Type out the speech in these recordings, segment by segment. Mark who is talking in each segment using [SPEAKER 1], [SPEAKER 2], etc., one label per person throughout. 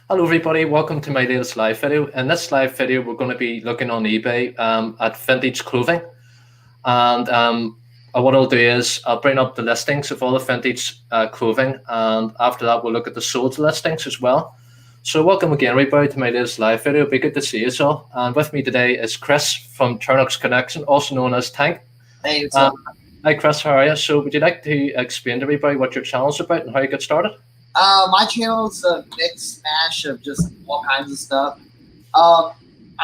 [SPEAKER 1] Hello everybody, welcome to my latest live video. In this live video, we're going to be looking on eBay at vintage clothing. And what I'll do is I'll bring up the listings of all the vintage clothing, and after that we'll look at the sold listings as well. So welcome again everybody to my latest live video. It'll be good to see you all. And with me today is Chris from Turnux Connection, also known as Tank.
[SPEAKER 2] Hey, what's up?
[SPEAKER 1] Hi Chris, how are you? So would you like to explain to everybody what your channel's about and how you get started?
[SPEAKER 2] My channel's a mix mash of just all kinds of stuff. I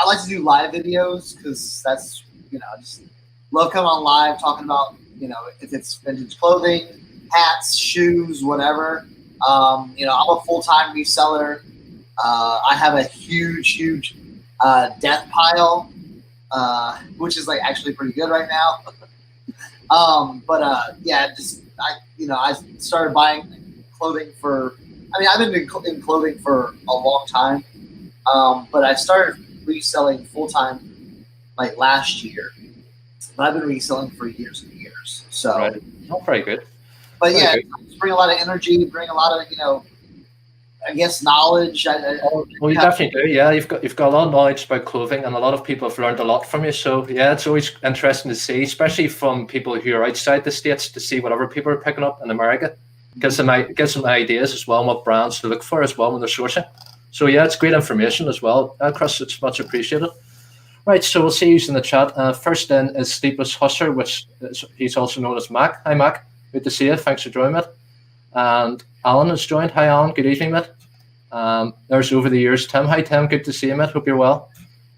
[SPEAKER 2] like to do live videos because that's, just love coming on live, talking about, if it's vintage clothing, hats, shoes, whatever. I'm a full-time reseller. I have a huge death pile, which is like actually pretty good right now. I started buying clothing I've been in clothing for a long time, but I started reselling full-time like last year, but I've been reselling for years and years. So,
[SPEAKER 1] right. Oh, very good.
[SPEAKER 2] But very good. Bring a lot of energy, bring a lot of, I guess knowledge.
[SPEAKER 1] Well, you definitely do. Yeah, you've got a lot of knowledge about clothing, and a lot of people have learned a lot from you. So yeah, it's always interesting to see, especially from people who are outside the States, to see what other people are picking up in America. Gives them ideas as well, and what brands to look for as well when they're sourcing. So yeah, it's great information as well. Chris, it's much appreciated. Right, so we'll see you in the chat. First in is Sleepless Hustler, he's also known as Mac. Hi Mac, good to see you. Thanks for joining, mate. And Alan has joined. Hi Alan, good evening, mate. There's over the years Tim. Hi Tim, good to see you, mate. Hope you're well.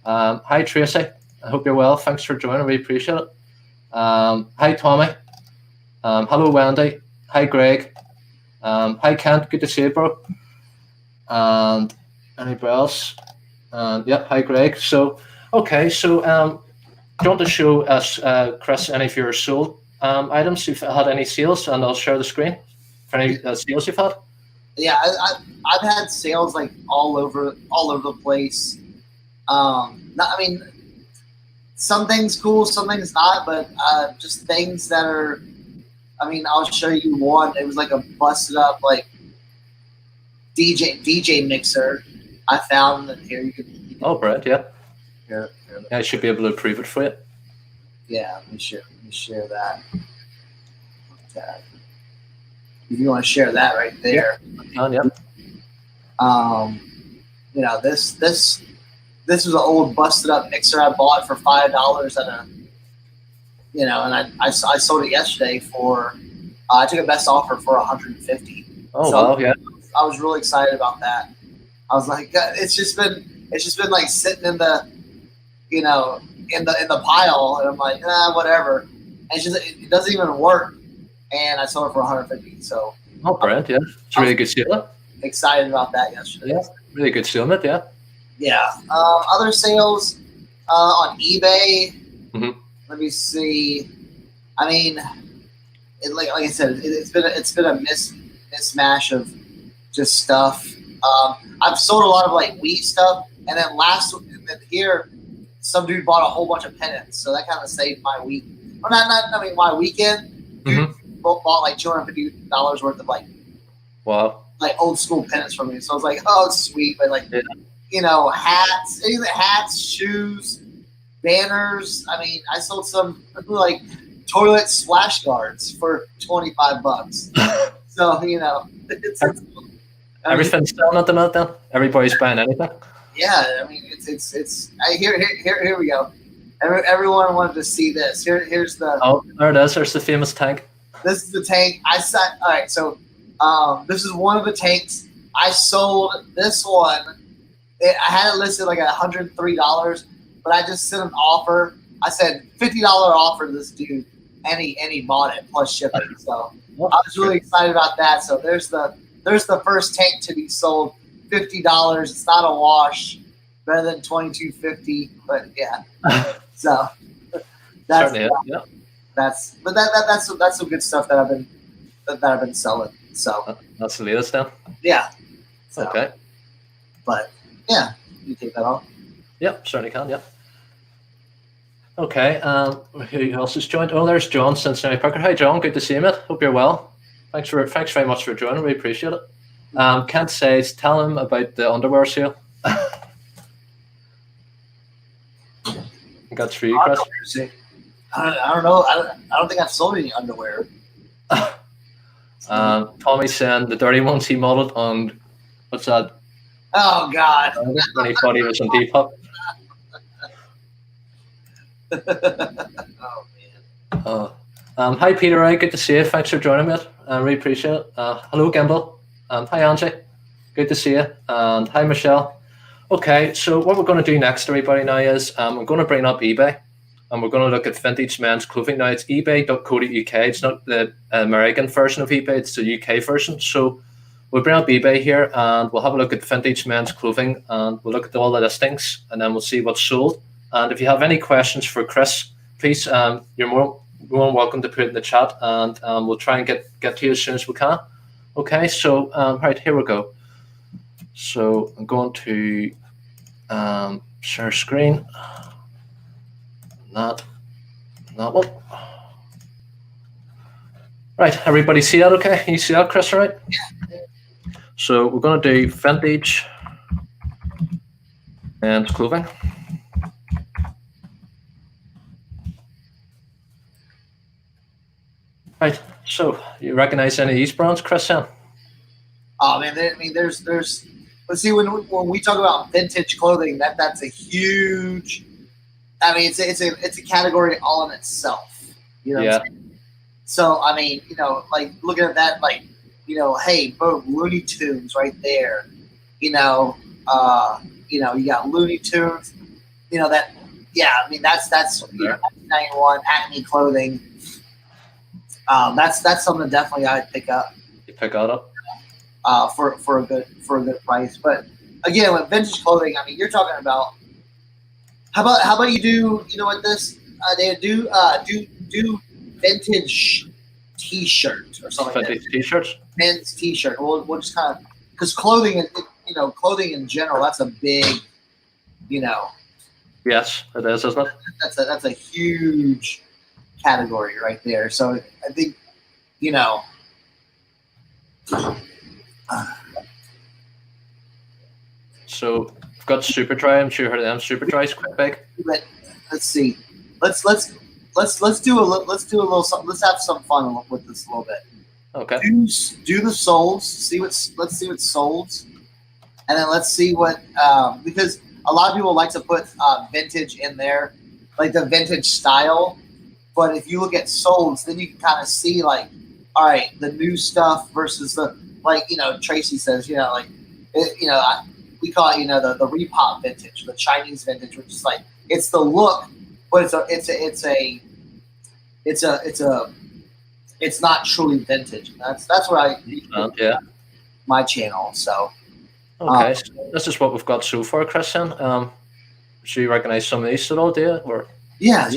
[SPEAKER 1] Hi Tracy, I hope you're well. Thanks for joining, we appreciate it. Hi Tommy. Hello Wendy. Hi Greg. Hi Kent, good to see you, bro. And anybody else? Yeah, hi Greg. So, okay, so do you want to show us, Chris, any of your sold items? You've had any sales, and I'll share the screen for any sales you've had.
[SPEAKER 2] Yeah, I've had sales like all over the place. Some things cool, some things not, but just things that are. I'll show you one. It was like a busted up like DJ mixer I found, and here you can
[SPEAKER 1] oh, Brett, yeah.
[SPEAKER 2] Here.
[SPEAKER 1] Yeah, I should be able to prove it for you.
[SPEAKER 2] Yeah, let me share that. Okay. If you want to share that right there.
[SPEAKER 1] Yeah.
[SPEAKER 2] This was an old busted up mixer I bought for $5 at a. And I sold it yesterday for, I took a best offer for $150.
[SPEAKER 1] Oh, so wow, yeah.
[SPEAKER 2] I was really excited about that. I was like, it's just been like sitting in the, in the pile, and I'm like, whatever. And it doesn't even work. And I sold it for $150. So.
[SPEAKER 1] Oh, Brent, yeah, it's a really good sale.
[SPEAKER 2] Excited about that yesterday.
[SPEAKER 1] Yeah, really good sale, mate. Yeah.
[SPEAKER 2] Yeah. Other sales on eBay.
[SPEAKER 1] Mm-hmm.
[SPEAKER 2] Let me see. Like I said, it's been a mismatch of just stuff. I've sold a lot of like weed stuff, and then here, some dude bought a whole bunch of pennants, so that kind of saved my week. Well, my weekend. Dude bought like $250 worth of like,
[SPEAKER 1] wow,
[SPEAKER 2] like old school pennants from me. So I was like, oh, sweet, but like, hats, shoes. Banners. I sold some like toilet splash guards for $25. So
[SPEAKER 1] everything's selling at the minute. Then everybody's buying anything.
[SPEAKER 2] Yeah, here we go. Everyone wanted to see this. Here's the.
[SPEAKER 1] Oh, there it is. There's the famous tank.
[SPEAKER 2] This is the tank. All right, so this is one of the tanks. I sold this one. I had it listed like $103. But I just sent an offer. I said $50 offer to this dude, and he bought it plus shipping. So I was really excited about that. So there's the first tank to be sold, $50. It's not a wash, better than $22.50. But yeah, so that's some good stuff that I've been selling. So
[SPEAKER 1] that's the latest now.
[SPEAKER 2] Yeah. So,
[SPEAKER 1] okay.
[SPEAKER 2] But yeah, you take that off.
[SPEAKER 1] Yep, certainly can. Yep. Okay, who else has joined? Oh, there's John, Cincinnati Parker. Hi, John. Good to see you, mate. Hope you're well. Thanks very much for joining. We appreciate it. Can't say. Tell him about the underwear sale. Got through, Chris.
[SPEAKER 2] I don't know. I don't think I've sold any underwear.
[SPEAKER 1] Tommy saying the dirty ones he modeled on. What's that?
[SPEAKER 2] Oh God!
[SPEAKER 1] When he thought he was on Depop.
[SPEAKER 2] Oh
[SPEAKER 1] man. Hi Peter, right? Good to see you. Thanks for joining me. I really appreciate it. Hello Gimbal. Hi Angie. Good to see you. And hi Michelle. Okay, so what we're going to do next, everybody, now is I'm going to bring up eBay, and we're going to look at vintage men's clothing. Now it's ebay.co.uk. It's not the American version of eBay; it's the UK version. So we'll bring up eBay here, and we'll have a look at vintage men's clothing, and we'll look at all the listings, and then we'll see what's sold. And if you have any questions for Chris, please, you're more welcome to put it in the chat, and we'll try and get to you as soon as we can. Okay, so right, here we go. So I'm going to share screen. Not one. Right, everybody see that okay? Can you see that, Chris, all right?
[SPEAKER 2] Yeah.
[SPEAKER 1] So we're going to do vintage and clothing. Right, so you recognize any of these brands, Chris?
[SPEAKER 2] Oh man, I mean, there's. Let's see, when we talk about vintage clothing, that's a huge. I mean, it's a category all in itself. You know.
[SPEAKER 1] Yeah.
[SPEAKER 2] So I mean, like looking at that, like, hey, boom, Looney Tunes right there. You got Looney Tunes. That. Yeah, I mean that's 1991 Acme clothing. That's something definitely I'd pick up.
[SPEAKER 1] You pick that up.
[SPEAKER 2] For a good price. But again, with vintage clothing, I mean, you're talking about how about you do they do vintage T-shirts or something like that.
[SPEAKER 1] Vintage T-shirts.
[SPEAKER 2] Men's T-shirt. We'll just kind of, because clothing in general, that's a big,
[SPEAKER 1] Yes, it is, isn't it?
[SPEAKER 2] That's a huge category right there. So I think
[SPEAKER 1] So we've got Superdry. I'm sure you heard of them. Superdry's quite big.
[SPEAKER 2] But let's see. Let's do a little something. Let's have some fun with this a little bit.
[SPEAKER 1] Okay.
[SPEAKER 2] Do the solds. Let's see what solds, and then let's see what because a lot of people like to put vintage in there, like the vintage style. But if you look at solds, then you can kind of see, like, all right, the new stuff versus the, like, Tracy says, we call it, the repop vintage, the Chinese vintage, which is like, it's the look, but it's not truly vintage. That's what I my channel. So
[SPEAKER 1] okay, so this is what we've got so far, Christian. Do you recognize some of these at all, do you? Or
[SPEAKER 2] yeah.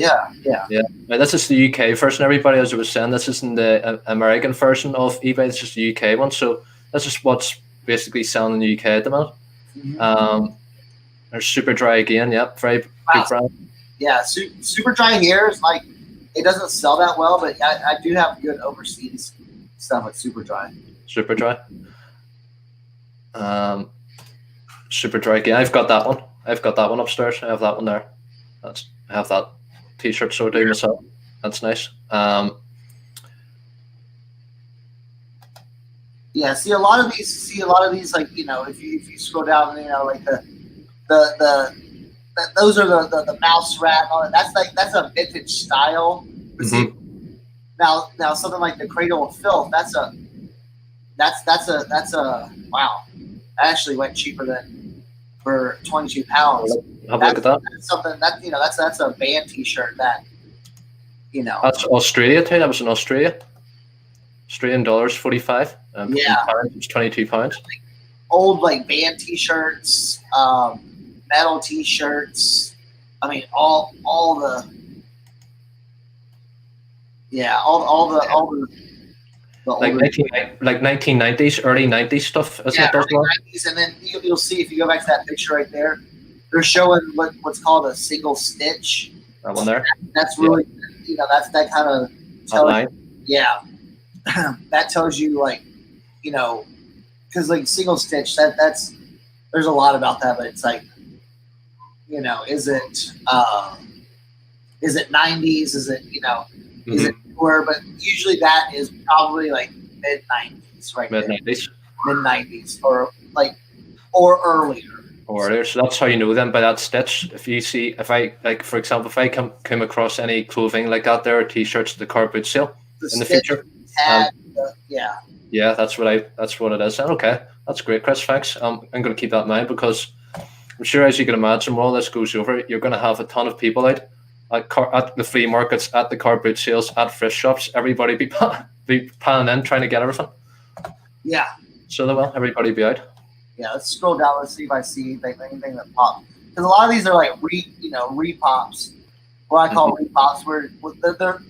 [SPEAKER 1] Now, this is the UK version. Everybody, as I was saying, this isn't the American version of eBay. It's just the UK one. So this is what's basically selling in the UK at the minute. Mm-hmm. There's Superdry again. Yep, very good brand.
[SPEAKER 2] Yeah, Superdry here is like, it doesn't sell that well, but I do have good overseas stuff at Superdry.
[SPEAKER 1] Superdry again. I've got that one. Upstairs. I have that one there. I have that T-shirt, so I do myself. That's nice.
[SPEAKER 2] Yeah, see a lot of these, like, if you scroll down, like the those are the mouse rat and all that. That's a vintage style.
[SPEAKER 1] Mm-hmm.
[SPEAKER 2] Now something like the Cradle of Filth, that's a wow. That actually went cheaper than for 22 pounds.
[SPEAKER 1] Have a look at that.
[SPEAKER 2] That's something that's a band T-shirt that
[SPEAKER 1] That's Australia too. That was in Australia. Australian dollars, 45.
[SPEAKER 2] Yeah,
[SPEAKER 1] pounds, it's 22 pounds.
[SPEAKER 2] Old like band T-shirts, metal T-shirts. I mean, all the
[SPEAKER 1] like 1990s, early 90s stuff. Isn't it?
[SPEAKER 2] Early 90s, and then you'll see if you go back to that picture right there, they're showing what's called a single stitch.
[SPEAKER 1] That one there.
[SPEAKER 2] That's really, that kind of tells. Yeah, that tells you, like, because like single stitch, that's there's a lot about that, but it's like, is it 90s? Is it is it newer? But usually that is probably like mid 90s, right?
[SPEAKER 1] Mid 90s.
[SPEAKER 2] Mid 90s, or earlier.
[SPEAKER 1] Or earlier. So that's how you know them, by that stitch. If I like, for example, if I come across any clothing like that, there, or t-shirts at the car boot sale in the future.
[SPEAKER 2] Tag,
[SPEAKER 1] yeah, that's what it is. Okay, that's great, Chris. Thanks. I'm going to keep that in mind, because I'm sure, as you can imagine, when all this goes over, you're going to have a ton of people out at the flea markets, at the car boot sales, at thrift shops. Everybody be panning in, trying to get everything.
[SPEAKER 2] Yeah.
[SPEAKER 1] So they will. Everybody be out.
[SPEAKER 2] Yeah. Let's scroll down. Let's see if I see anything that pops. Because a lot of these are like repops. What I call repops, where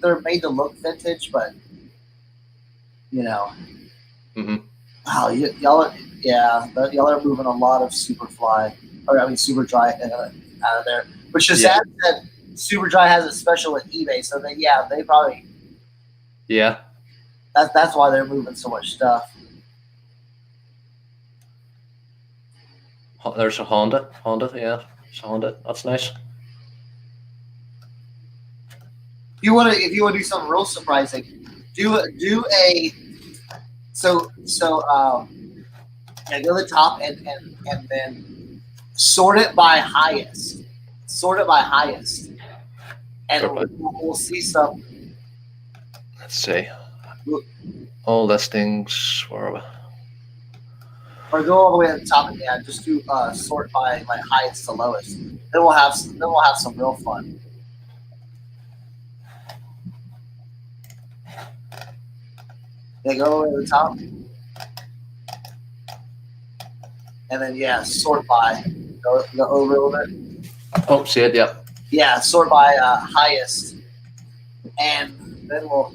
[SPEAKER 2] they're made to look vintage, but wow, y'all are moving a lot of super dry out of there. But Shazam said super dry has a special at eBay, so they probably that's why they're moving so much stuff.
[SPEAKER 1] There's a Honda, yeah, it's a Honda. That's nice.
[SPEAKER 2] If you want to do something real surprising, do a go to the top and then sort it by highest. And we'll see some.
[SPEAKER 1] Let's see. All listings. Where are we?
[SPEAKER 2] Or go all the way to the top and just do sort by like highest to lowest. Then we'll have some real fun. Go all the way to the top. And then sort by. Go over a little bit.
[SPEAKER 1] Oh, see it, yeah.
[SPEAKER 2] Yeah, sort by highest. And then we'll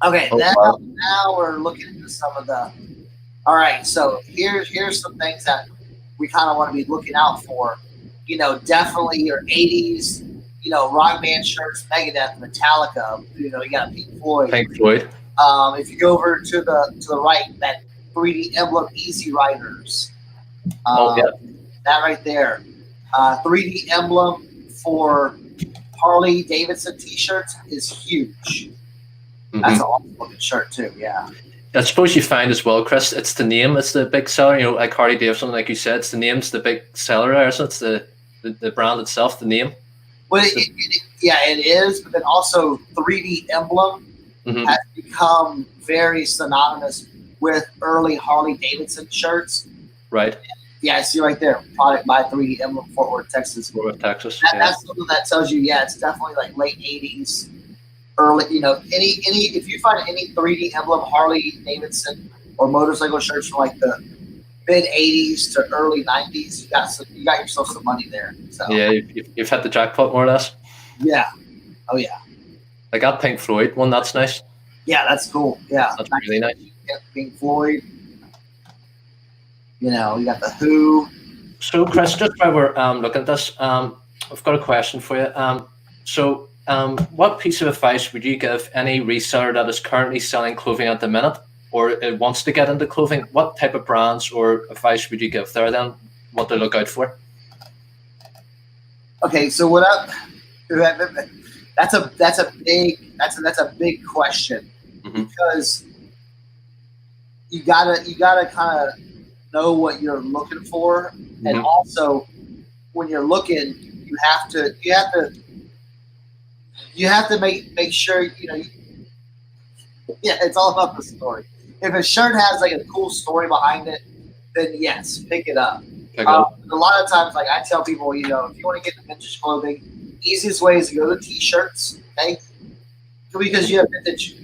[SPEAKER 2] now we're looking into some of the. All right, so here's some things that we kind of want to be looking out for. Definitely your 80s, rock band shirts, Megadeth, Metallica. You got Pink Floyd. If you go over to the right, that 3D emblem, Easy Riders. That right there. 3D emblem for Harley Davidson t-shirts is huge. That's an awesome looking shirt too. Yeah.
[SPEAKER 1] I suppose you find as well, Chris, it's the name, it's the big seller. Like Harley Davidson, like you said, it's the name's the big seller there, so it's the brand itself, the name.
[SPEAKER 2] Well, it is, but then also 3D emblem has become very synonymous with early Harley Davidson shirts.
[SPEAKER 1] Right.
[SPEAKER 2] Yeah, I see right there. Product by 3D emblem, Fort Worth, Texas.
[SPEAKER 1] Texas.
[SPEAKER 2] That's something that tells you, it's definitely like late 80s. Early, if you find any 3D emblem Harley Davidson or motorcycle shirts from like the mid 80s to early 90s, you got yourself some money there. So
[SPEAKER 1] yeah, you've hit the jackpot more or less.
[SPEAKER 2] Yeah. Oh yeah.
[SPEAKER 1] I got Pink Floyd one. That's nice.
[SPEAKER 2] Yeah, that's cool. Yeah,
[SPEAKER 1] that's really nice.
[SPEAKER 2] Pink Floyd. You got the Who.
[SPEAKER 1] So Chris, just while we're looking at this, I've got a question for you. What piece of advice would you give any reseller that is currently selling clothing at the minute, or wants to get into clothing? What type of brands or advice would you give there then? What to look out for?
[SPEAKER 2] Okay, so that's a big question, because you gotta kind of know what you're looking for, and also when you're looking, you have to make sure it's all about the story. If a shirt has like a cool story behind it, then yes, pick it up. A lot of times, like I tell people, if you want to get into vintage clothing, easiest way is to go to t-shirts, okay? Because you have vintage,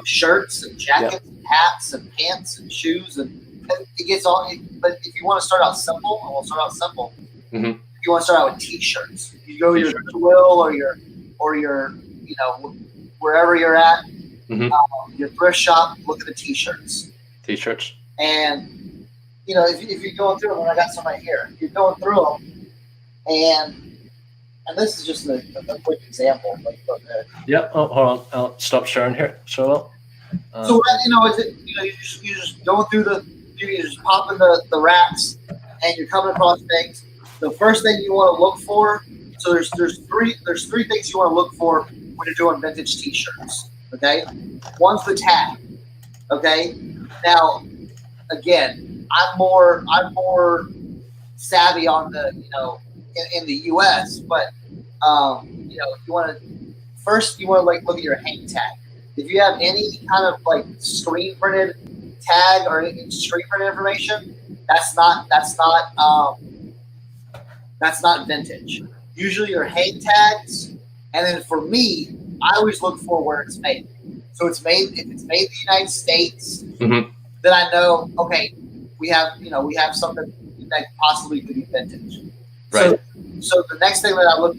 [SPEAKER 2] shirts and jackets and hats and pants and shoes, and it gets all. But if you want to start out simple, and we'll start out simple. If you want to start out with t-shirts, you go to your Goodwill or your wherever you're at, your thrift shop, look at the t-shirts. And if you're going through them, and I got some right here, you're going through them, and this is just a quick example.
[SPEAKER 1] Yeah. Oh, hold on. I'll stop sharing here. So
[SPEAKER 2] So you just going through you just pop in the racks, and you're coming across things. The first thing you want to look for. So there's three things you want to look for when you're doing vintage T-shirts. Okay, one's the tag. Okay, now again, I'm more savvy on the in the U.S., but you want to first like look at your hang tag. If you have any kind of like screen printed tag or any screen printed information, that's not vintage. Usually your hang tags, and then for me, I always look for where it's made. So if it's made in the United States,
[SPEAKER 1] Mm-hmm.
[SPEAKER 2] then I know, okay, we have something that possibly could be vintage.
[SPEAKER 1] Right.
[SPEAKER 2] So the next thing that I look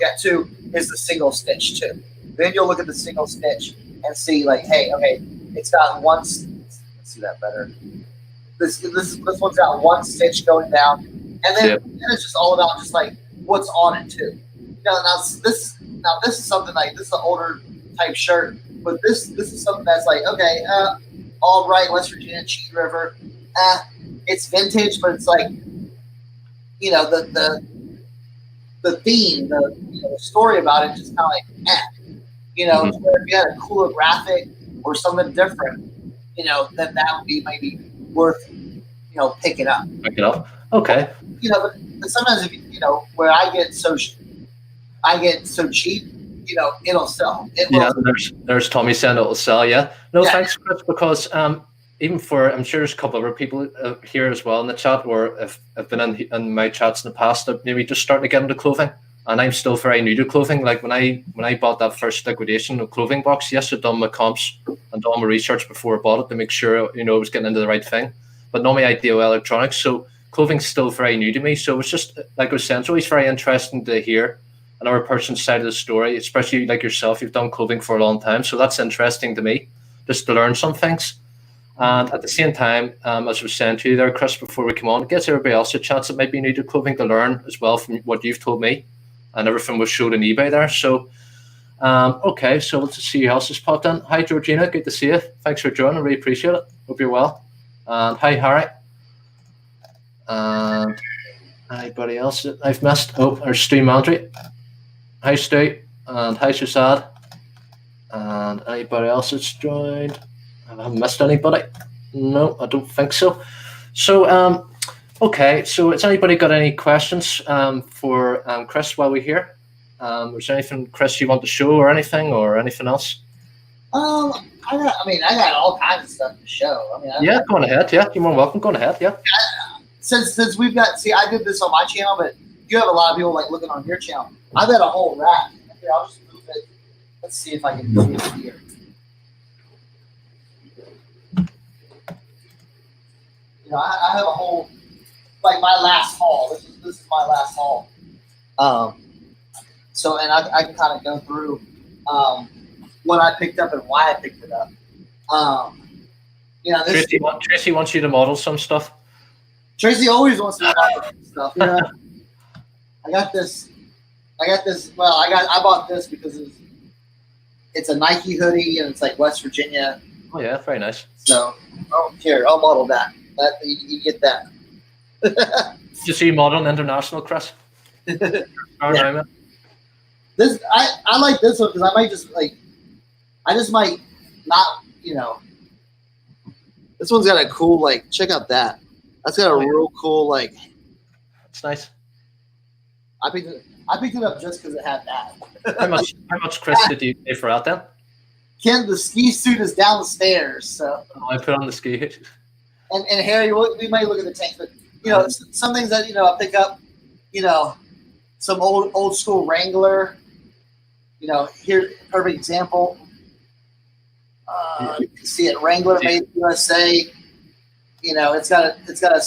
[SPEAKER 2] at too is the single stitch too. Then you'll look at the single stitch and see like, hey, okay, it's got one. Let's see that better. This one's got one stitch going down, and then it's just all about just like what's on it too. Now this is something like this is an older type shirt, but this is something that's like, okay, all right, West Virginia, Cheat River, it's vintage, but it's like, the theme, the story about it, just kind of like,
[SPEAKER 1] Mm-hmm.
[SPEAKER 2] If you had a cooler graphic or something different, then that would be maybe worth, picking up.
[SPEAKER 1] Pick it up. Okay.
[SPEAKER 2] But sometimes if where I get so cheap, it'll sell. It will.
[SPEAKER 1] Yeah, there's Tommy saying it'll sell. Yeah. No,
[SPEAKER 2] Yeah.
[SPEAKER 1] thanks, Chris, because even for, I'm sure there's a couple of other people here as well in the chat, or have been in my chats in the past that maybe just starting to get into clothing. And I'm still very new to clothing. Like when I bought that first liquidation of clothing box, yes, I'd done my comps and done my research before I bought it to make sure I was getting into the right thing. But not my idea of electronics. So clothing's still very new to me. So it's just, like I was saying, it's always very interesting to hear another person's side of the story, especially like yourself. You've done clothing for a long time. So that's interesting to me, just to learn some things. And at the same time, as I was saying to you there, Chris, before we come on, it gives everybody else a chance that might be new to clothing to learn as well from what you've told me. And everything was showed on eBay there. So, okay, so let's see who else has popped in. Hi, Georgina. Good to see you. Thanks for joining. I really appreciate it. Hope you're well. And hi, Harry. And anybody else that I've missed? Oh, there's Stu Mandry. Hi, Stu. And hi, Shazad. And anybody else that's joined? I haven't missed anybody. No, I don't think so. So, okay, so has anybody got any questions for Chris while we're here? Was there anything, Chris, you want to show or anything else?
[SPEAKER 2] I got all kinds of stuff to show.
[SPEAKER 1] Go on ahead. Yeah, you're more welcome. Go on ahead. Yeah.
[SPEAKER 2] Since we've got, I did this on my channel, but you have a lot of people like looking on your channel. I've got a whole rack. Here, I'll just move it. Let's see if I can move it here. I have a whole, like my last haul. This is my last haul. So, and I can kind of go through what I picked up and why I picked it up.
[SPEAKER 1] Tracy wants you to model some stuff.
[SPEAKER 2] Tracy always wants to model some stuff. I got this. Well, I bought this because it's a Nike hoodie and it's like West Virginia.
[SPEAKER 1] Oh yeah, very nice.
[SPEAKER 2] So, here, I'll model that. You get that.
[SPEAKER 1] Did you see modeling international, Chris?
[SPEAKER 2] Yeah. This I like this one because I just might not, This one's got a cool, like, check out that. That's got a real cool, like.
[SPEAKER 1] It's nice.
[SPEAKER 2] I picked it up just because it had that.
[SPEAKER 1] How much, Chris, did you pay for that then?
[SPEAKER 2] Ken, the ski suit is downstairs, so.
[SPEAKER 1] Oh, I put on the ski.
[SPEAKER 2] And Harry, we might look at the tanks, but some things that I pick up, some old school Wrangler. Here, perfect example. You can see it, Wrangler made in USA. It's got a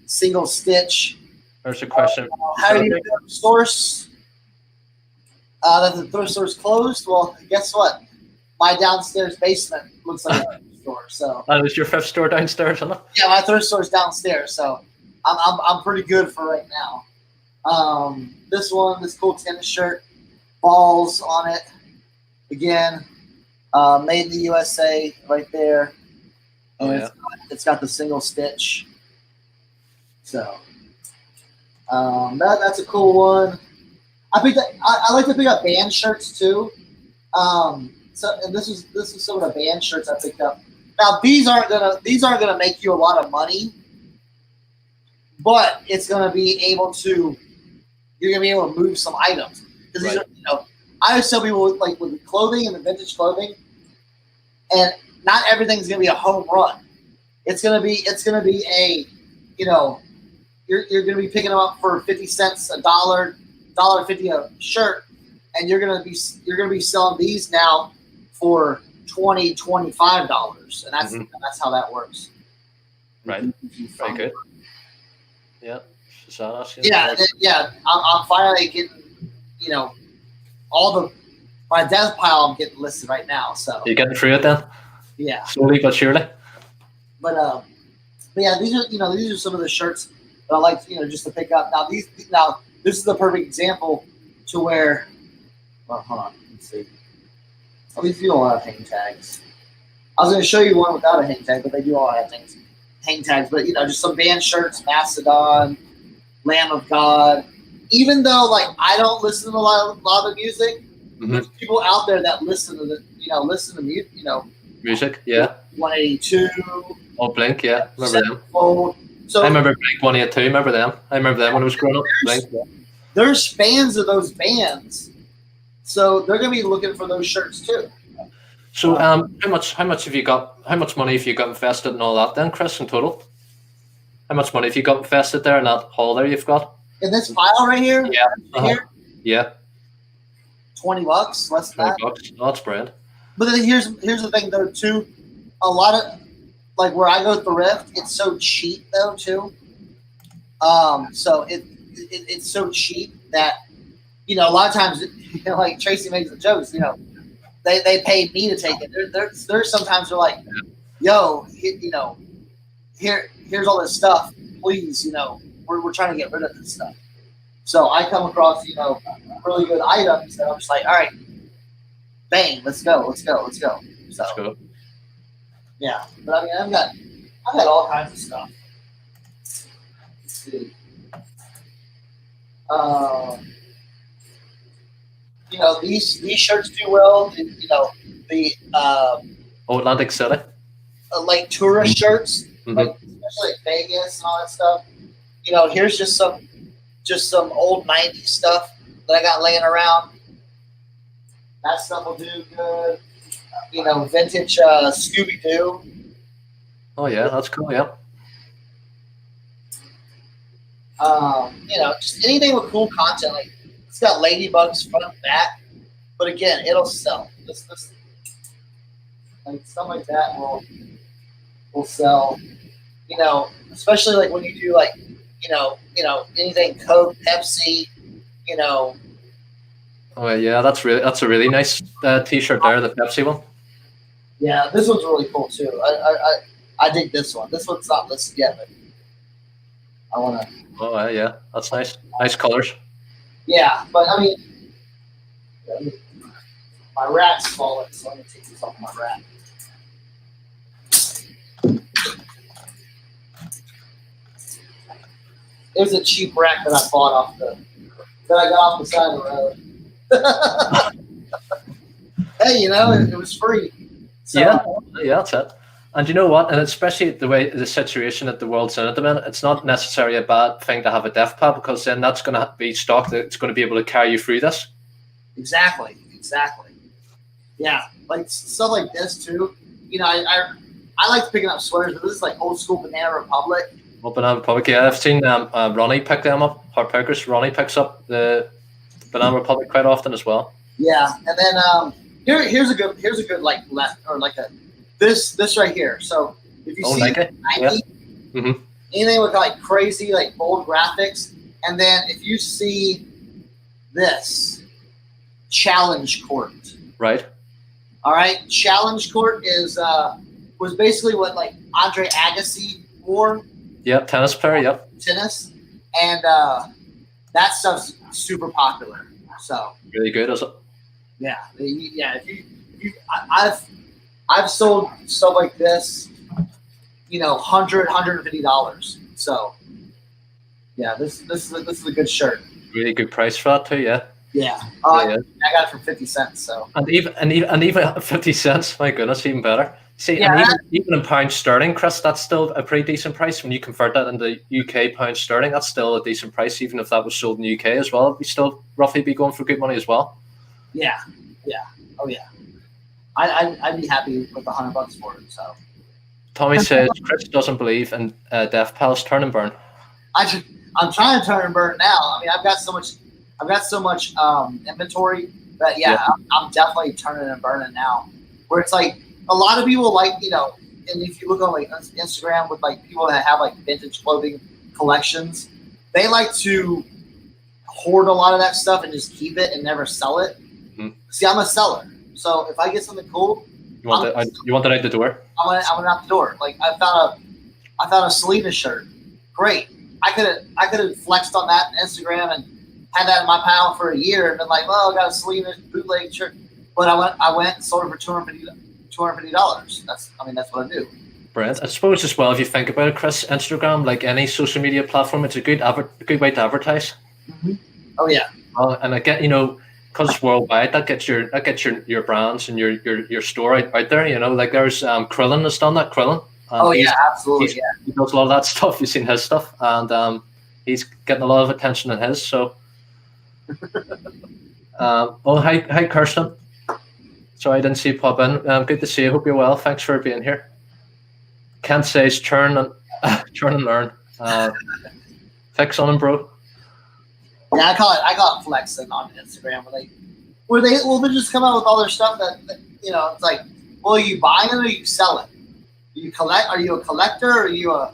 [SPEAKER 2] single stitch.
[SPEAKER 1] There's a question.
[SPEAKER 2] How do you thrift source? That the thrift store is closed. Well, guess what? My downstairs basement looks like a thrift store. So
[SPEAKER 1] that is your thrift store downstairs, isn't it?
[SPEAKER 2] Yeah, my thrift store is downstairs. So I'm pretty good for right now. This cool tennis shirt, balls on it. Again, Made in the USA right there. And
[SPEAKER 1] Oh, yeah.
[SPEAKER 2] it's got the single stitch. So that's a cool one. I like to pick up band shirts too. And this is some of the band shirts I picked up. Now these aren't gonna make you a lot of money, but it's gonna be able to you're gonna be able to move some items because these are I always tell people with clothing and the vintage clothing, and not everything's gonna be a home run. It's gonna be a you're gonna be picking them up for 50 cents, $1.50 a shirt, and you're gonna be selling these now for $20, $25, and that's how that works.
[SPEAKER 1] Right. Very good. Yeah.
[SPEAKER 2] I'm finally getting all my death pile I'm getting listed right now. So
[SPEAKER 1] you're getting through it then.
[SPEAKER 2] Yeah.
[SPEAKER 1] Slowly but surely.
[SPEAKER 2] But yeah, these are some of the shirts that I like just to pick up. Now this is the perfect example to where. Well, hold on. Let's see. These do all have hang tags. I was going to show you one without a hang tag, but they do all have hang tags. But just some band shirts, Mastodon, Lamb of God. Even though I don't listen to a lot of the music, there's people out there that listen to
[SPEAKER 1] music. Yeah.
[SPEAKER 2] 182.
[SPEAKER 1] Oh, Blink. Yeah, remember them.
[SPEAKER 2] So
[SPEAKER 1] I remember Blink 182. Remember them? I remember them when I was growing up. Blink. Yeah.
[SPEAKER 2] There's fans of those bands, so they're gonna be looking for those shirts too.
[SPEAKER 1] So, how much have you got? How much money have you got invested in all that then, Chris? In total, how much money have you got invested there in that haul there you've got?
[SPEAKER 2] In this pile right here?
[SPEAKER 1] Yeah.
[SPEAKER 2] Here?
[SPEAKER 1] Yeah.
[SPEAKER 2] $20, less than that.
[SPEAKER 1] $20. Oh, that's brilliant.
[SPEAKER 2] But then here's the thing though too. A lot of where I go thrift, it's so cheap though too. So it's so cheap that a lot of times like Tracy makes the jokes. They pay me to take it. There's sometimes they're like, yo, here's all this stuff. Please, we're trying to get rid of this stuff. So I come across really good items that I'm just like, all right, bang, let's go. So
[SPEAKER 1] Let's go.
[SPEAKER 2] Yeah, but I mean, I've got all kinds of stuff. Let's see. These shirts do well. The
[SPEAKER 1] Atlantic City.
[SPEAKER 2] Like tourist shirts, especially Vegas and all that stuff. Here's just some old '90s stuff that I got laying around. That stuff will do good. Vintage Scooby Doo.
[SPEAKER 1] Oh yeah, that's cool. Yeah.
[SPEAKER 2] Just anything with cool content. Like it's got ladybugs front and back, but again, it'll sell. This stuff like that will sell. Especially when you do anything Coke, Pepsi.
[SPEAKER 1] Oh yeah, that's a really nice T-shirt there, the Pepsi one.
[SPEAKER 2] Yeah, this one's really cool too. I dig this one. This one's not listed yet, but I want to.
[SPEAKER 1] Oh yeah, that's nice. Nice colors.
[SPEAKER 2] Yeah, but I mean, my rack's falling, so I'm gonna take this off my rack. It was a cheap rack that I bought that I got off the side of the road. Hey, it was free. So,
[SPEAKER 1] yeah, that's it. And you know what? And especially the situation that the world's in at the minute, it's not necessarily a bad thing to have a death pad because then that's going to be stock that's going to be able to carry you through this.
[SPEAKER 2] Exactly. Yeah, like stuff like this too. I like picking up sweaters, but this is like old school Banana Republic.
[SPEAKER 1] Well, Banana Republic, yeah, I've seen Ronnie pick them up. Hard Pickers, Ronnie picks up the Banana Republic quite often as well.
[SPEAKER 2] Yeah, and then here's a good like left or like a this right here. So if you see
[SPEAKER 1] Nike,
[SPEAKER 2] anything with like crazy like bold graphics, and then if you see this Challenge Court,
[SPEAKER 1] right?
[SPEAKER 2] All right, Challenge Court was basically what like Andre Agassi wore.
[SPEAKER 1] Yep, tennis player. Yep,
[SPEAKER 2] tennis, and that stuff's super popular. So
[SPEAKER 1] really good, is it?
[SPEAKER 2] Yeah. I've sold stuff like this, $150. So yeah, this is a good shirt.
[SPEAKER 1] Really good price for that too. Yeah.
[SPEAKER 2] Yeah.
[SPEAKER 1] Yeah.
[SPEAKER 2] I got it for 50 cents. So.
[SPEAKER 1] And even 50 cents, my goodness, even better. See,
[SPEAKER 2] Yeah.
[SPEAKER 1] and even in pound sterling, Chris, that's still a pretty decent price. When you convert that into UK pound sterling, that's still a decent price. Even if that was sold in the UK as well, we still roughly be going for good money as well.
[SPEAKER 2] Yeah. Oh yeah. I'd be happy with $100 for it. So.
[SPEAKER 1] Tommy says Chris doesn't believe in Death Pals turn and burn.
[SPEAKER 2] I'm trying to turn and burn now. I mean, I've got so much inventory that I'm definitely turning and burning now. Where it's like a lot of people like, and if you look on like Instagram with like people that have like vintage clothing collections, they like to hoard a lot of that stuff and just keep it and never sell it. Mm-hmm. See, I'm a seller, so if I get something cool,
[SPEAKER 1] you want that out the door.
[SPEAKER 2] I want it out the door. Like I found a Selena shirt. Great. I could have flexed on that on Instagram and had that in my pile for a year and been like, well, I got a Selena bootleg shirt. But I went and sold it for $250. That's what I do.
[SPEAKER 1] Brent, I suppose as well, if you think about it, Chris, Instagram, like any social media platform, it's a good way to advertise.
[SPEAKER 2] Mm-hmm. Oh yeah.
[SPEAKER 1] And I get, because it's worldwide, that gets your brands and your store out there. Like there's Krillin has done that. Krillin.
[SPEAKER 2] Absolutely.
[SPEAKER 1] He does a lot of that stuff. You've seen his stuff, and he's getting a lot of attention in his. So, hi Kirsten. Sorry, I didn't see you pop in. Good to see you. Hope you're well. Thanks for being here. Kent says turn and learn. Fix on him, bro.
[SPEAKER 2] Yeah, I call it flexing on Instagram where they just come out with all their stuff that it's like, well, are you buying it or are you selling? Are you a collector or are you a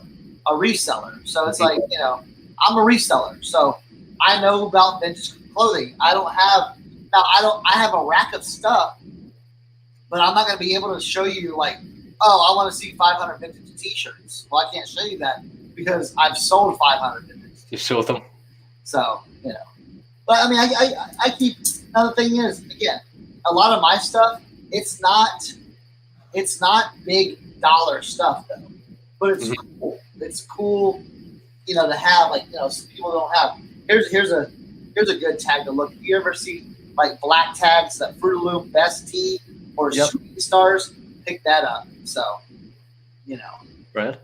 [SPEAKER 2] reseller? So it's like, I'm a reseller. So I know about vintage clothing. I have a rack of stuff, but I'm not going to be able to show you like, oh, I want to see 500 vintage t-shirts. Well, I can't show you that because I've sold 500 vintage.
[SPEAKER 1] You sold them.
[SPEAKER 2] So, but I mean, I keep, another thing is, again, a lot of my stuff, it's not big dollar stuff though, but it's cool. It's cool, to have like, some people don't have. Here's a good tag to look. If you ever see like black tags, that Fruit of the Loom best tea or Sweet Stars, pick that up. So,
[SPEAKER 1] Right.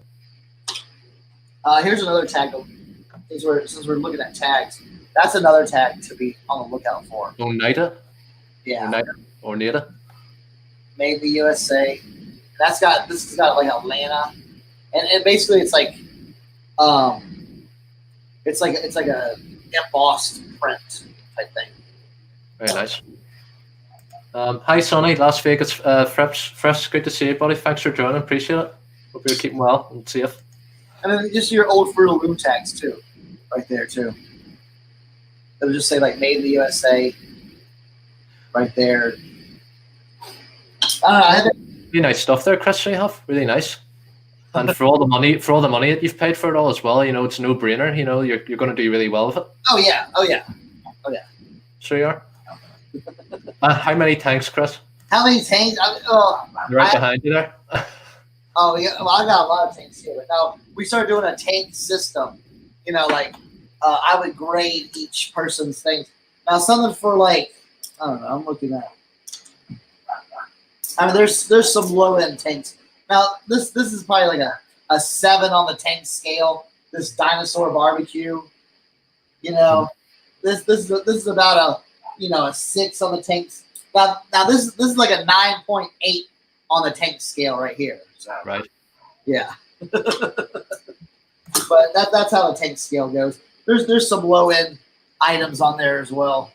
[SPEAKER 2] Here's another tag. Since we're looking at tags, that's another tag to be on the lookout for.
[SPEAKER 1] Oneida?
[SPEAKER 2] Yeah.
[SPEAKER 1] Oneida?
[SPEAKER 2] Made in the USA. This has got like Atlanta, and basically it's like a embossed print type thing.
[SPEAKER 1] Very nice. Hi Sonny, Las Vegas Fresh. Good to see you, buddy. Thanks for joining. Appreciate it. Hope you're keeping well and safe.
[SPEAKER 2] And then just your old Fruit of the Loom tags too, right there too. It'll just say like "Made in the USA" right there.
[SPEAKER 1] Really nice stuff there, Chris. You have really nice, and for all the money that you've paid for it all as well, it's a no-brainer. You're going to do really well with it.
[SPEAKER 2] Oh yeah.
[SPEAKER 1] Sure you are. How many tanks, Chris?
[SPEAKER 2] How many tanks?
[SPEAKER 1] You're right behind you there.
[SPEAKER 2] Oh yeah, well, I got a lot of tanks here. But now we started doing a tank system. I would grade each person's things. Now something for like, I don't know. I'm looking at. I mean, there's some low end tanks. Now this is probably like a 7 on the tank scale. This dinosaur barbecue. This is about a 6 on the tanks. Now this is like a 9.8 on the tank scale right here. So,
[SPEAKER 1] right.
[SPEAKER 2] Yeah. But that's how the tank scale goes. There's some low end items on there as well.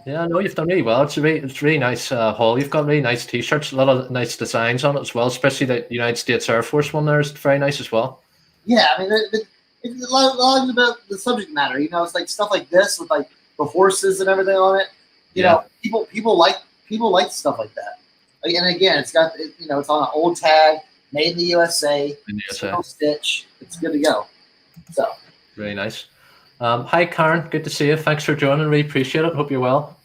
[SPEAKER 1] Yeah, no, you've done really well. It's really nice haul. You've got really nice T-shirts, a lot of nice designs on it as well. Especially the United States Air Force one there is very nice as well.
[SPEAKER 2] Yeah, I mean, it's a lot about the subject matter. It's like stuff like this with like the horses and everything on it. People like stuff like that. And again, it's got it's on an old tag, made in the USA, single stitch. It's good to go. So
[SPEAKER 1] really nice. Hi Karen, good to see you. Thanks for joining. Really appreciate it. Hope you're well.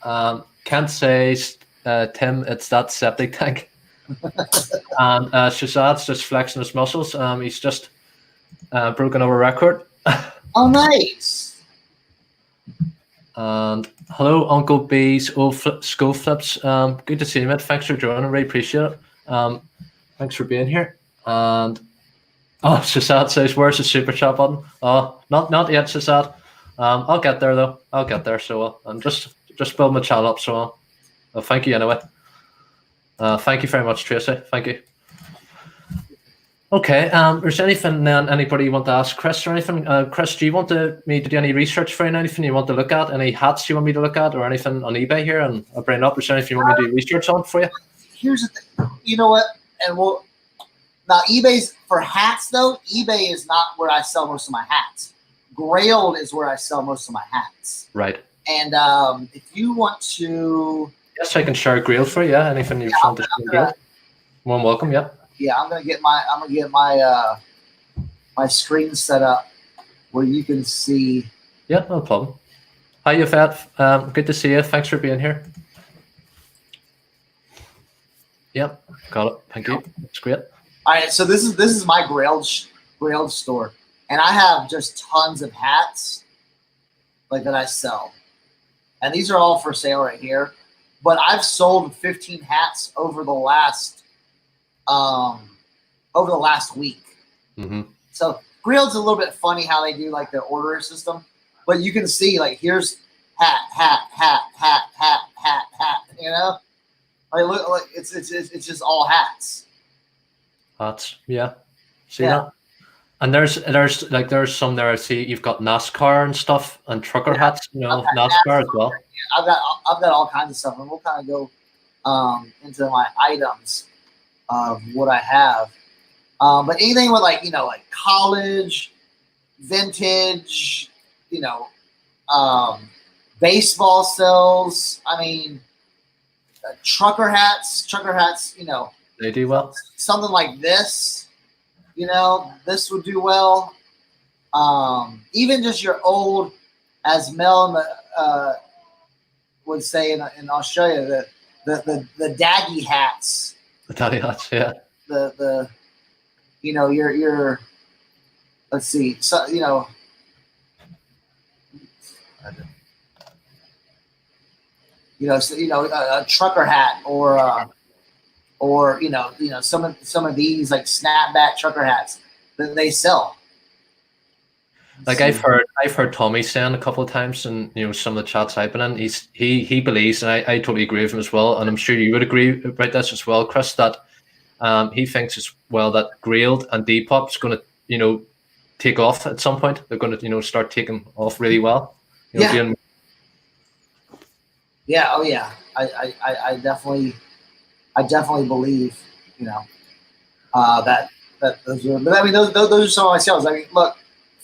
[SPEAKER 1] Kent says Tim, it's that septic tank. And Shazad's just flexing his muscles. He's just broken our record.
[SPEAKER 2] Oh, nice.
[SPEAKER 1] And hello, Uncle B's old school flips. Good to see you, mate. Thanks for joining. I really appreciate it. Thanks for being here. And Shazad says, "Where's the super chat button?" Oh, not yet, Shazad. I'll get there though. I'll get there. So I'm just building my channel up. So thank you anyway. Thank you very much, Tracy. Thank you. Okay. Is there anything anybody want to ask Chris or anything? Chris, do you want me to do any research for you? Anything you want to look at? Any hats you want me to look at, or anything on eBay here? And I'll bring it up. Is there anything you want me to do research on for you?
[SPEAKER 2] Here's the thing. You know what? And now eBay's for hats though. eBay is not where I sell most of my hats. Grailed is where I sell most of my hats.
[SPEAKER 1] Right.
[SPEAKER 2] And if you want to,
[SPEAKER 1] yes, I can share Grailed for you. Yeah, anything you want to share? More than welcome. Yeah.
[SPEAKER 2] Yeah, I'm gonna get my my screen set up where you can see.
[SPEAKER 1] Yeah, no problem. Hi, Yvette. Good to see you. Thanks for being here. Yep, got it. Thank you. That's great.
[SPEAKER 2] All right, so this is my Grailed store, and I have just tons of hats like that I sell, and these are all for sale right here. But I've sold 15 hats over the last week.
[SPEAKER 1] Mm-hmm.
[SPEAKER 2] So Grailed's a little bit funny how they do like their order system, but you can see like here's hat. You know, like look, like it's just all hats.
[SPEAKER 1] Hats, yeah. See that? And there's some there. I see you've got NASCAR and stuff and trucker hats. You know, NASCAR as well.
[SPEAKER 2] I've got all kinds of stuff, and we'll kind of go into my items of what I have. But anything with like college, vintage, baseball sells. I mean, trucker hats.
[SPEAKER 1] They do well.
[SPEAKER 2] Something like this, this would do well. Even just your old, as Mel would say in Australia, the daggy hats.
[SPEAKER 1] The daddy hats, yeah.
[SPEAKER 2] Your let's see, so a trucker hat or some of these like snapback trucker hats that they sell.
[SPEAKER 1] Like I've heard Tommy saying a couple of times, and some of the chats I've been in, he believes, and I totally agree with him as well, and I'm sure you would agree about this as well, Chris, that he thinks as well that Grailed and Depop is going to take off at some point. They're going to start taking off really well.
[SPEAKER 2] Yeah. Yeah. Oh yeah. I definitely believe that those are. But I mean those are some of my sales. I mean, look.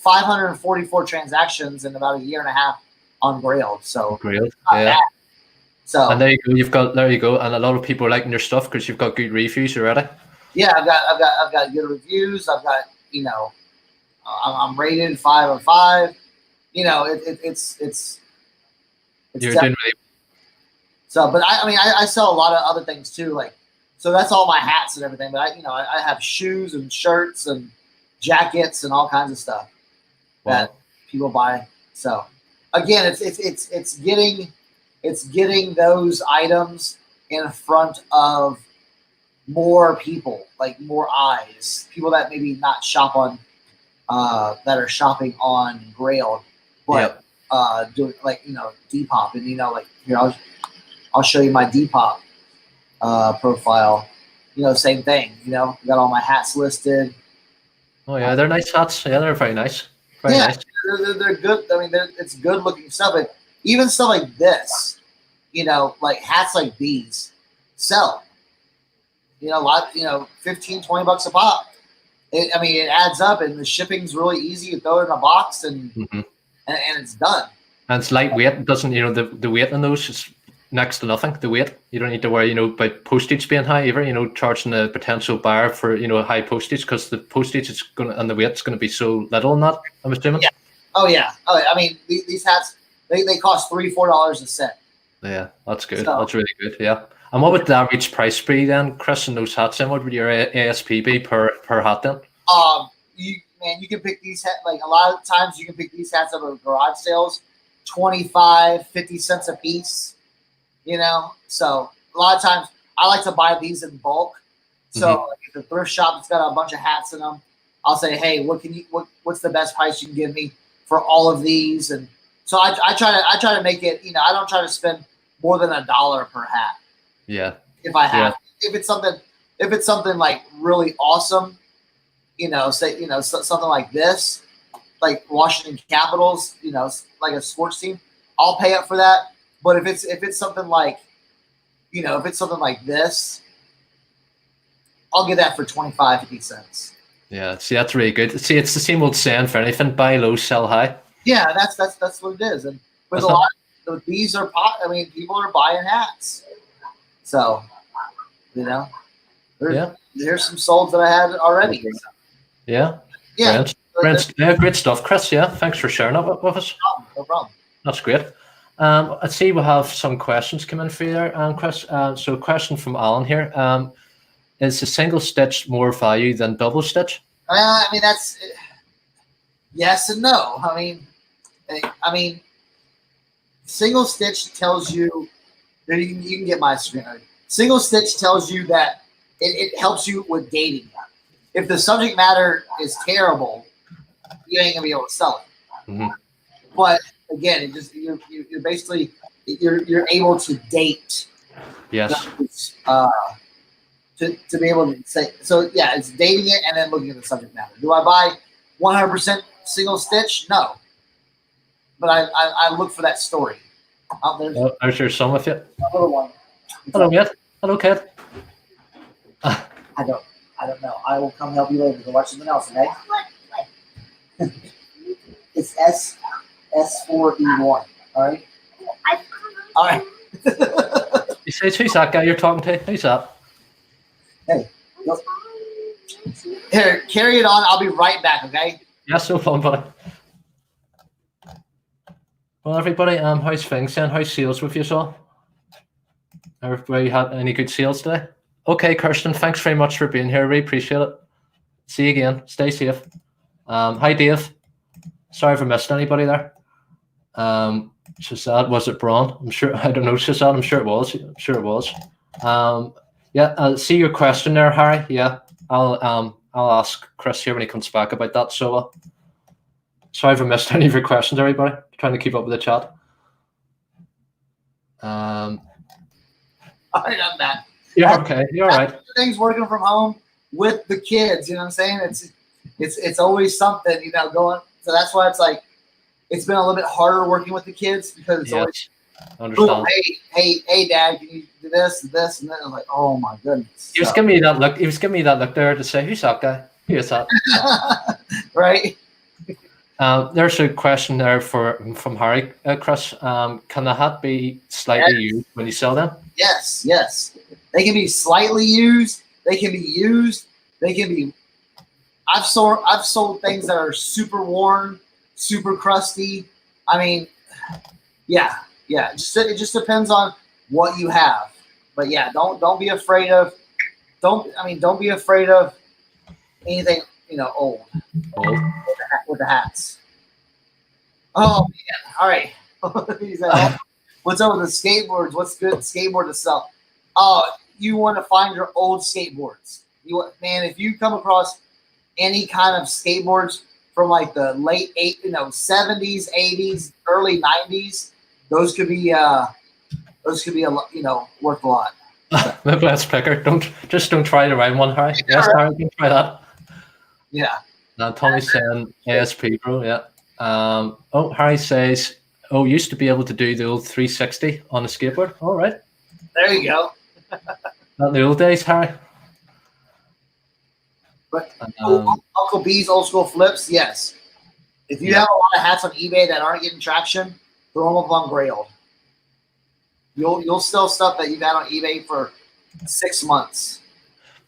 [SPEAKER 2] 544 transactions in about a year and a half on Grailed. So
[SPEAKER 1] Grailed, yeah.
[SPEAKER 2] So
[SPEAKER 1] and there you go, and a lot of people are liking your stuff because you've got good reviews already.
[SPEAKER 2] Yeah, I've got good reviews. I've got I'm rated 5 of 5. It's
[SPEAKER 1] you're doing really.
[SPEAKER 2] So, but I sell a lot of other things too. Like, so that's all my hats and everything. But I have shoes and shirts and jackets and all kinds of stuff that people buy. So again, it's getting those items in front of more people, like more eyes, people that maybe not shop on that are shopping on Grailed, but doing like Depop, and like here I'll show you my Depop profile. Same thing. Got all my hats listed.
[SPEAKER 1] Oh yeah, they're nice hats. Yeah, they're very nice. Nice.
[SPEAKER 2] They're good. I mean, it's good looking stuff. And even stuff like this, like hats like these sell. A lot. $15-$20 a pop. It adds up, and the shipping's really easy. You throw it in a box, and it's done. And
[SPEAKER 1] it's lightweight. It doesn't, the weight on those is next to nothing. The weight, you don't need to worry, about postage being high either. Charging the potential buyer for high postage, because the postage is and the weight's going to be so little in that, I'm assuming.
[SPEAKER 2] Yeah. Oh yeah. I mean, these hats they cost $3-4 a set.
[SPEAKER 1] Yeah, that's good. So, that's really good. Yeah. And what would the average price be then, Chris, in those hats? And what would your ASP be per hat then?
[SPEAKER 2] You can pick these hats, like a lot of times you can pick these hats up at garage sales, 25, 50 cents a piece, So a lot of times I like to buy these in bulk. So like if the thrift shop has got a bunch of hats in them, I'll say, hey, what's the best price you can give me for all of these? And so I try to make it, I don't try to spend more than $1 per hat.
[SPEAKER 1] Yeah.
[SPEAKER 2] If I have, if it's something like really awesome, something like this, like Washington Capitals, like a sports team, I'll pay up for that. But if it's something like, if it's something like this, I'll get that for 25, 50 cents.
[SPEAKER 1] Yeah, see, that's really good. See, it's the same old saying for anything: buy low, sell high.
[SPEAKER 2] Yeah, that's what it is. And with these are people are buying hats. So, there's some solds that I had already.
[SPEAKER 1] Yeah. Great stuff, Chris. Yeah, thanks for sharing that with us.
[SPEAKER 2] No problem.
[SPEAKER 1] That's great. I see we have some questions coming for you there, Chris. So a question from Alan here. Is a single stitch more value than double stitch?
[SPEAKER 2] That's yes and no. Single stitch tells you that you can get my screen. Single stitch tells you that it helps you with dating. If the subject matter is terrible, you ain't gonna be able to sell it. But again, it just you're basically you're able to date.
[SPEAKER 1] Yes.
[SPEAKER 2] To be able to say, so yeah, it's dating it and then looking at the subject matter. Do I buy 100% single stitch? No, but I look for that story.
[SPEAKER 1] There's your son with you.
[SPEAKER 2] Little one.
[SPEAKER 1] Hello, kid. Hello, kid.
[SPEAKER 2] I don't know. I will come help you later. Go watch something else, okay? It's S4E1. All right. All right.
[SPEAKER 1] You say, who's that guy you're talking to? Who's that?
[SPEAKER 2] Hey, look. Here, carry it on. I'll be right back, okay?
[SPEAKER 1] Yes, no problem, buddy. Well, everybody, how's things then? How's sales with you all? Everybody had any good sales today? Okay, Kirsten, thanks very much for being here. Really appreciate it. See you again. Stay safe. Hi, Dave. Sorry if I missed anybody there. Shazad, was it Braun? I'm sure. I don't know, Shazad. I'm sure it was. Yeah, I'll see your question there, Harry. Yeah, I'll ask Chris here when he comes back about that. So, sorry if I missed any of your questions, everybody. Trying to keep up with the chat.
[SPEAKER 2] All right, I'm back.
[SPEAKER 1] Yeah, okay. You're all right.
[SPEAKER 2] Things working from home with the kids. You know what I'm saying? It's always something, going. So that's why it's been a little bit harder working with the kids because it's always.
[SPEAKER 1] Understand.
[SPEAKER 2] Hey, Dad, can you do this, and then I'm like, oh my goodness.
[SPEAKER 1] He was giving me that look. He was giving me that look there to say, "Who's that guy? Who is that?"
[SPEAKER 2] Right.
[SPEAKER 1] There's a question there from Harry, Chris. Can the hat be slightly used when you sell them?
[SPEAKER 2] Yes. They can be slightly used. They can be used. They can be. I've sold things that are super worn, super crusty. Yeah. It just depends on what you have. But yeah, don't be afraid of anything, old. With the hats. Oh man. All right. What's up with the skateboards? What's good skateboard to sell? Oh, you want to find your old skateboards. If you come across any kind of skateboards from like the late 70s, 80s, early 90s, those could be worth a lot.
[SPEAKER 1] Maybe let's pick her. Don't try to rhyme one, Harry. Yes, Harry, don't try that.
[SPEAKER 2] Yeah.
[SPEAKER 1] Tommy's saying ASP, bro. Yeah. Harry says, used to be able to do the old 360 on a skateboard. All right.
[SPEAKER 2] There you go.
[SPEAKER 1] Not in the old days, Harry.
[SPEAKER 2] But Uncle B's old school flips, yes. If you have a lot of hats on eBay that aren't getting traction, throw them up on Grailed. You'll sell stuff that you've had on eBay for 6 months.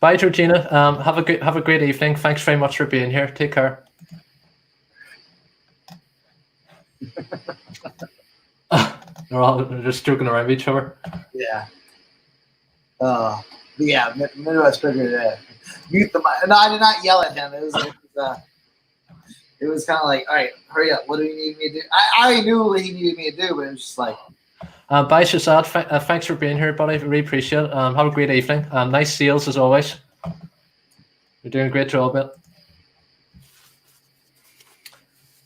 [SPEAKER 1] Bye, Georgina. Have a great evening. Thanks very much for being here. Take care. They're just joking around with each other.
[SPEAKER 2] Yeah. But yeah, Midwest Cooker. Mute the mic. No, I did not yell at him. It was kind of like, all right, hurry up. What do you need me to do? I already knew what he needed me to do, but it was just like.
[SPEAKER 1] Bye, Shazad. Thanks for being here, buddy. Really appreciate it. Have a great evening. Nice sales as always. You're doing a great job, mate.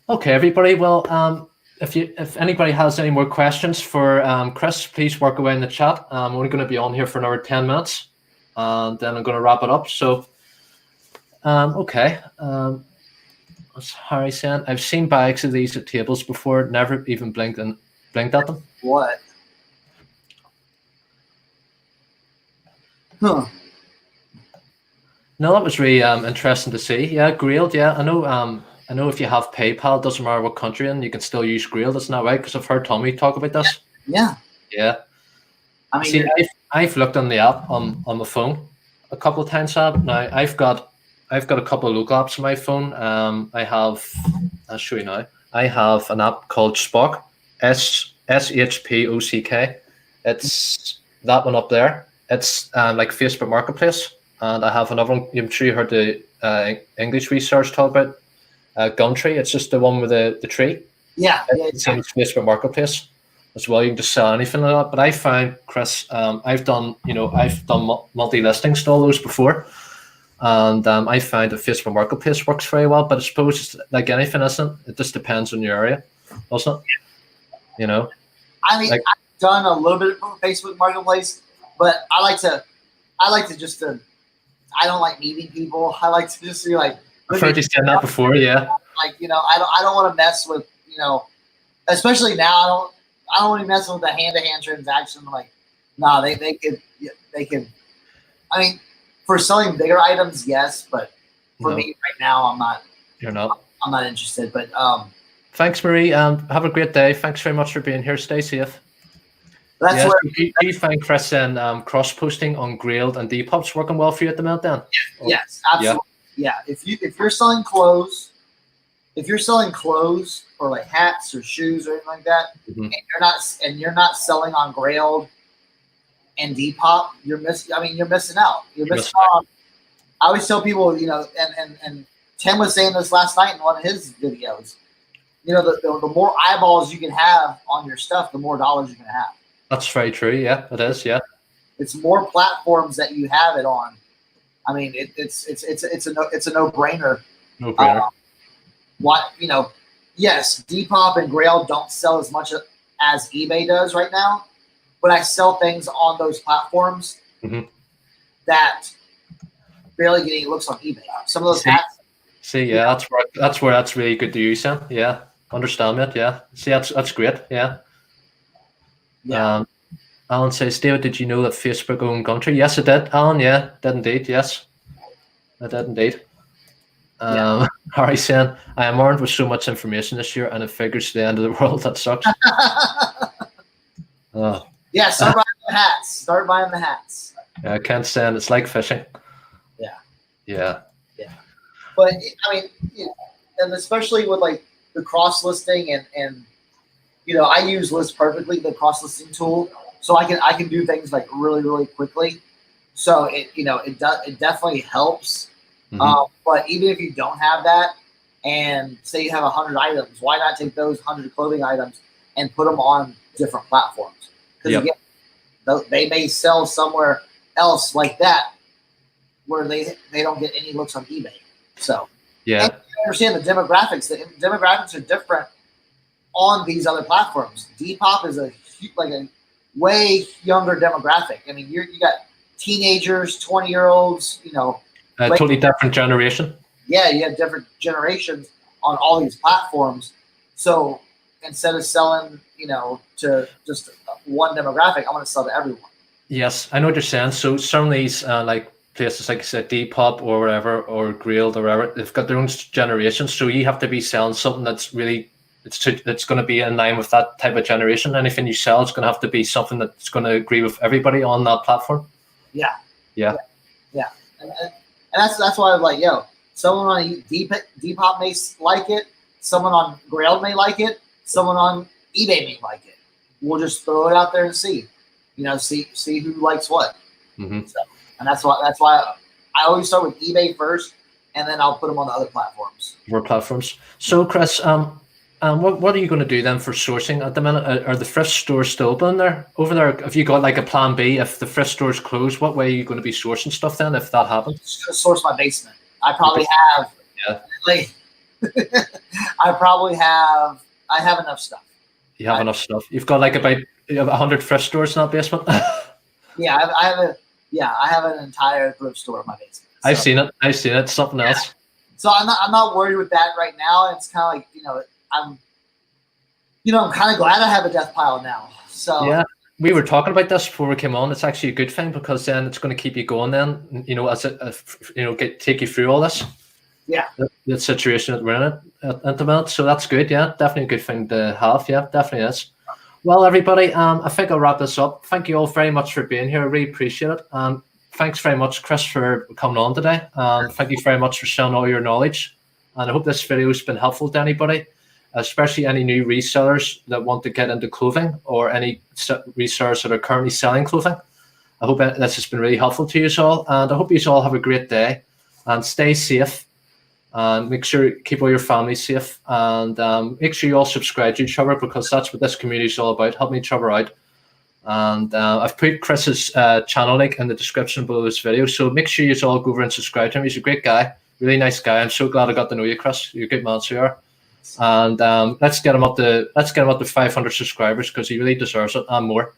[SPEAKER 1] Okay, everybody. Well, if anybody has any more questions for Chris, please work away in the chat. I'm only going to be on here for another 10 minutes, and then I'm going to wrap it up. So, okay. What's Harry saying? I've seen bags of these at tables before. Never even blinked at them.
[SPEAKER 2] What? Huh.
[SPEAKER 1] No, that was really interesting to see. Yeah, Grilled. Yeah, I know if you have PayPal, it doesn't matter what country in, you can still use Grilled. Isn't that right? Because I've heard Tommy talk about this.
[SPEAKER 2] Yeah.
[SPEAKER 1] Yeah.
[SPEAKER 2] I mean,
[SPEAKER 1] see, I've looked on the app on my phone a couple of times. Now I've got a couple of local apps on my phone. I'll show you now. I have an app called Spock, SHPOCK. It's that one up there. It's like Facebook Marketplace. And I have another one. I'm sure you heard the English research talk about Gumtree. It's just the one with the tree.
[SPEAKER 2] Yeah.
[SPEAKER 1] It's in Facebook Marketplace as well. You can just sell anything like that. But I find, Chris, I've done multi-listings to all those before. And I find that Facebook Marketplace works very well. But I suppose it's like anything, isn't it? It just depends on your area, doesn't it? You know?
[SPEAKER 2] I mean, I've done a little bit of Facebook Marketplace, but I like to just I don't like meeting people. I like to just be like.
[SPEAKER 1] I've heard you said that before, yeah.
[SPEAKER 2] Like, I don't want to mess with, especially now. I don't want to mess with the hand-to-hand transaction. Like, no, they could. I mean, for selling bigger items, yes, but for me right now, I'm not.
[SPEAKER 1] You're not.
[SPEAKER 2] I'm not interested. But
[SPEAKER 1] thanks, Marie. Have a great day. Thanks very much for being here. Stay safe.
[SPEAKER 2] That's where
[SPEAKER 1] do you find, Chris, and cross-posting on Grilled and Depop's working well for you at the minute then?
[SPEAKER 2] Yes, absolutely. Yeah. If you're selling clothes, or like hats or shoes or anything like that, and you're not selling on Grailed and Depop, you're missing out. You're missing out. I always tell people, and Tim was saying this last night in one of his videos. The more eyeballs you can have on your stuff, the more dollars you can have.
[SPEAKER 1] That's very true. Yeah, it is. Yeah,
[SPEAKER 2] it's more platforms that you have it on. I mean, it's a no-brainer.
[SPEAKER 1] No brainer.
[SPEAKER 2] Yes, Depop and Grail don't sell as much as eBay does right now, but I sell things on those platforms that barely get any looks on eBay. Some of those hats.
[SPEAKER 1] See, yeah, that's really good to use, Sam. Yeah, understand it. Yeah, see, that's great. Yeah.
[SPEAKER 2] Yeah.
[SPEAKER 1] Alan says, David, did you know that Facebook owned Gumtree? Yes, I did, Alan. Yeah, did indeed. Yes, I did indeed. Harry saying, I am armed with so much information this year, and it figures to the end of the world. That sucks.
[SPEAKER 2] Yeah, start buying the hats.
[SPEAKER 1] Yeah, I can't stand. It's like fishing.
[SPEAKER 2] Yeah. But I mean, and especially with like the cross listing and I use List Perfectly, the cross listing tool, so I can do things like really, really quickly. So it definitely helps. But even if you don't have that, and say you have 100 items, why not take those 100 clothing items and put them on different platforms? Because again, they may sell somewhere else like that where they don't get any looks on eBay. So
[SPEAKER 1] yeah,
[SPEAKER 2] and you understand the demographics. The demographics are different on these other platforms. Depop is a way younger demographic. I mean, you got teenagers, 20-year-olds,
[SPEAKER 1] totally different generation.
[SPEAKER 2] Yeah, you have different generations on all these platforms. So instead of selling, to just one demographic, I want to sell to everyone.
[SPEAKER 1] Yes, I know what you're saying. So some of these like places, like you said, Depop or whatever, or Grilled or whatever, they've got their own generations. So you have to be selling something that's really it's going to be in line with that type of generation. Anything you sell is going to have to be something that's going to agree with everybody on that platform.
[SPEAKER 2] Yeah. And that's why I was like, someone on Depop may like it, someone on Grail may like it, someone on eBay may like it. We'll just throw it out there and see, see who likes what.
[SPEAKER 1] Mm-hmm.
[SPEAKER 2] So, and that's why I always start with eBay first, and then I'll put them on the other platforms.
[SPEAKER 1] More platforms. So, Chris, what are you going to do then for sourcing at the minute? Are the thrift stores still open there over there? Have you got like a plan B if the thrift stores close? What way are you going to be sourcing stuff then if that happens?
[SPEAKER 2] Just gonna source my basement. I probably have like I have enough stuff.
[SPEAKER 1] You have enough stuff. You've got like about 100 thrift stores in that basement.
[SPEAKER 2] Yeah, I have an entire thrift store in my basement. So.
[SPEAKER 1] I've seen it. Something else.
[SPEAKER 2] So I'm not worried with that right now. It's kind of like I'm kind of glad I have a death pile now. So
[SPEAKER 1] yeah, we were talking about this before we came on. It's actually a good thing because then it's going to keep you going. Then as it take you through all this.
[SPEAKER 2] Yeah,
[SPEAKER 1] the situation that we're in at the minute. So that's good. Yeah, definitely a good thing to have. Yeah, definitely is. Well, everybody, I think I'll wrap this up. Thank you all very much for being here. I really appreciate it. Thanks very much, Chris, for coming on today. Thank you very much for sharing all your knowledge. And I hope this video has been helpful to anybody, especially any new resellers that want to get into clothing or any resellers that are currently selling clothing. I hope this has been really helpful to you all. And I hope you all have a great day and stay safe. And make sure you keep all your family safe, and make sure you all subscribe to each other because that's what this community is all about, helping each other out. And I've put Chris's channel link in the description below this video, so make sure you all go over and subscribe to him. He's a great guy, really nice guy. I'm so glad I got to know you, Chris. You're a good man, so you are. And let's get him up to 500 subscribers because he really deserves it and more.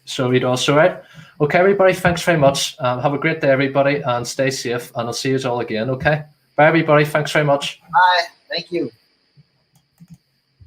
[SPEAKER 1] So he'd also right. Okay, everybody, thanks very much. Have a great day, everybody, and stay safe. And I'll see you all again. Okay. Bye, everybody. Thanks very much.
[SPEAKER 2] Bye. Thank you.